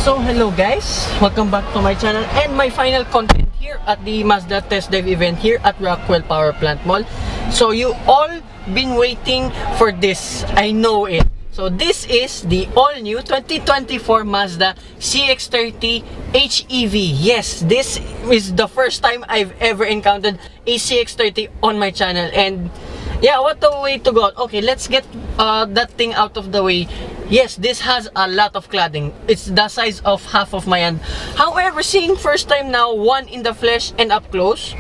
So hello guys, welcome back to my channel and my final content here at the Mazda test drive event here at Rockwell Power Plant Mall. So you all been waiting for this, I know it. So this is the all-new 2024 Mazda CX-30 HEV. Yes, this is the first time I've ever encountered a CX-30 on my channel, and yeah, what a way to go. Okay, let's get that thing out of the way. Yes, this has a lot of cladding. It's the size of half of my hand. However, seeing first time now, one in the flesh and up close,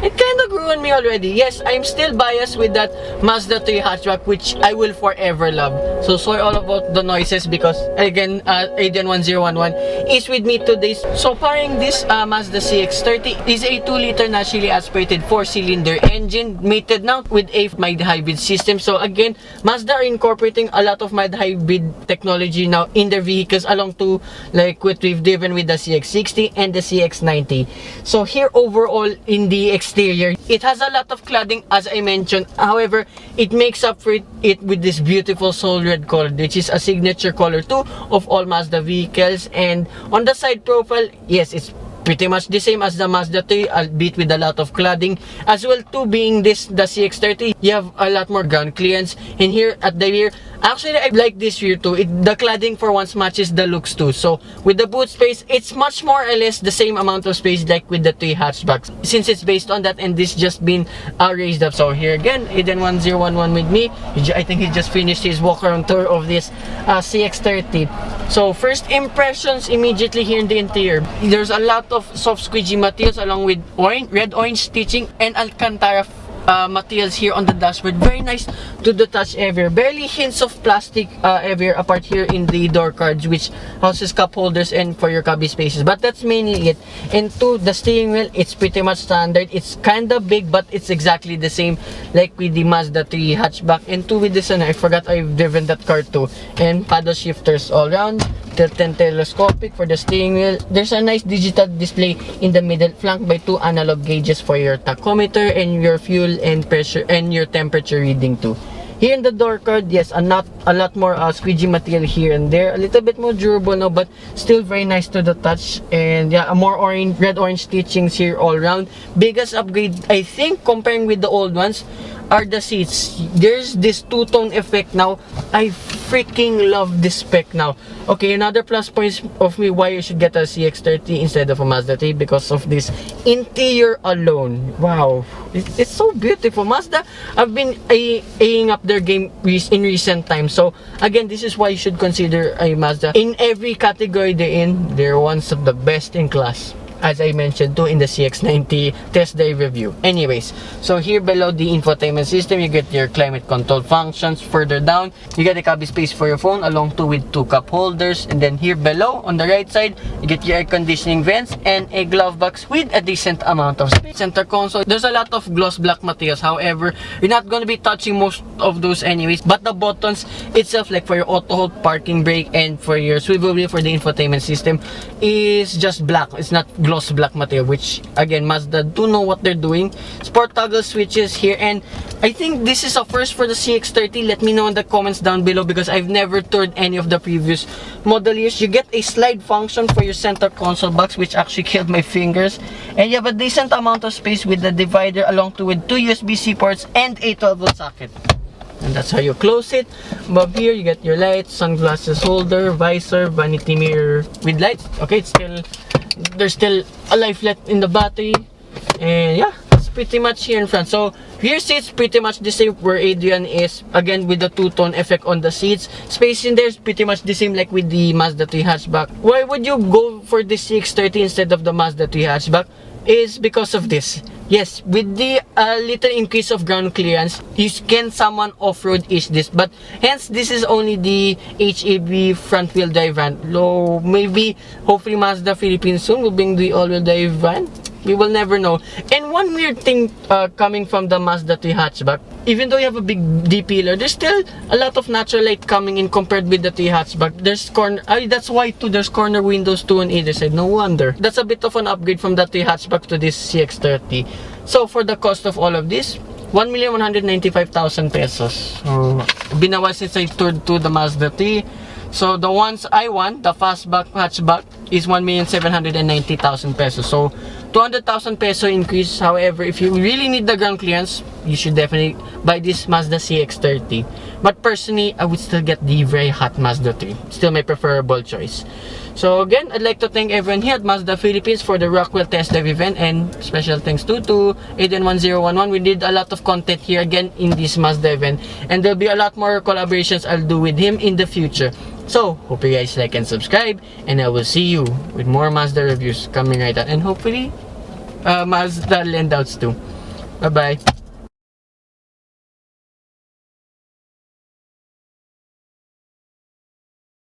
it kind of grew on me already. Yes, I'm still biased with that Mazda 3 hatchback, which I will forever love. So sorry all about the noises because again, Adrian1011 is with me today. So pairing this Mazda CX-30 is a 2-liter naturally aspirated 4-cylinder engine mated now with a mild hybrid system. So again, Mazda are incorporating a lot of mild hybrid technology now in their vehicles, along to like what we've driven with the CX-60 and the CX-90. So here overall in the exterior, it has a lot of cladding as I mentioned. However, it makes up for it with this beautiful soul red color, which is a signature color too of all Mazda vehicles. And on the side profile, yes, it's pretty much the same as the Mazda 3, albeit with a lot of cladding as well too. Being this the CX-30, you have a lot more ground clearance. And here at the rear, actually I like this rear too. The cladding for once matches the looks too. So with the boot space, it's much more or less the same amount of space like with the 3 hatchbacks, since it's based on that, and this just been raised up. So here again, Eden1011 with me. I think he just finished his walk around tour of this CX-30. So first impressions immediately here in the interior, there's a lot of soft squeegee materials along with red-orange stitching and Alcantara materials here on the dashboard. Very nice to the touch everywhere. Barely hints of plastic everywhere apart here in the door cards, which houses cup holders and for your cubby spaces, but that's mainly it. And to the steering wheel, it's pretty much standard. It's kind of big, but it's exactly the same like with the Mazda 3 hatchback. And two with this one, I forgot I've driven that car too. And paddle shifters all around, tilt and telescopic for the steering wheel. There's a nice digital display in the middle, flanked by 2 analog gauges for your tachometer and your fuel and pressure and your temperature reading too. Here in the door card, yes, a lot more squeegee material here and there, a little bit more durable now, but still very nice to the touch. And yeah, a more red-orange stitchings here all around. Biggest upgrade, I think, comparing with the old ones, are the seats. There's this two-tone effect now. I freaking love this spec now. Okay, another plus points of me why you should get a CX-30 instead of a Mazda 3, because of this interior alone. Wow, it's so beautiful. Mazda have been A-ing up their game in recent times. So again, this is why you should consider a Mazda. In every category they're in, they're one of the best in class, as I mentioned too in the CX-90 test day review. Anyways, so here below the infotainment system, you get your climate control functions. Further down, you get a cubby space for your phone along with 2 cup holders. And then here below on the right side, you get your air conditioning vents and a glove box with a decent amount of space. Center console, there's a lot of gloss black materials. However, you're not going to be touching most of those anyways, but the buttons itself, like for your auto hold, parking brake, and for your swivel wheel for the infotainment system, is just black. It's not gloss black material, which again, Mazda do know what they're doing. Sport toggle switches here, and I think this is a first for the CX-30. Let me know in the comments down below, because I've never toured any of the previous model years. You get a slide function for your center console box, which actually killed my fingers, and you have a decent amount of space with the divider along with 2 USB-C ports and a 12-volt socket. And that's how you close it. Above here, you get your lights, sunglasses holder, visor, vanity mirror with lights. Okay, there's still a life left in the battery. And yeah, that's pretty much here in front. So rear seats pretty much the same where Adrian is, again with the two-tone effect on the seats. Space in there is pretty much the same like with the Mazda 3 hatchback. Why would you go for the CX-30 instead of the Mazda 3 hatchback? Is because of this. Yes, with the little increase of ground clearance, you can someone off-road is this, but hence this is only the HEV front wheel drive van. Low, maybe hopefully Mazda Philippines soon will bring the all-wheel drive van. We will never know. And one weird thing coming from the Mazda 3 hatchback, even though you have a big D-pillar, there's still a lot of natural light coming in compared with the 3 hatchback. There's corner, that's why too, there's corner windows too on either side. No wonder. That's a bit of an upgrade from the 3 hatchback to this CX-30. So for the cost of all of this, 1,195,000 pesos. So, binawas since I toured to the Mazda 3. So the ones I want, the fastback hatchback, is 1,790,000 pesos. So 200,000 peso increase. However, if you really need the ground clearance, you should definitely buy this Mazda CX-30. But personally, I would still get the very hot Mazda 3. Still my preferable choice. So again, I'd like to thank everyone here at Mazda Philippines for the Rockwell test drive event, and special thanks to Aiden1011. We did a lot of content here again in this Mazda event, and there'll be a lot more collaborations I'll do with him in the future. So hope you guys like and subscribe, and I will see you with more Mazda reviews coming right up, and hopefully Mazda landouts too. Bye bye.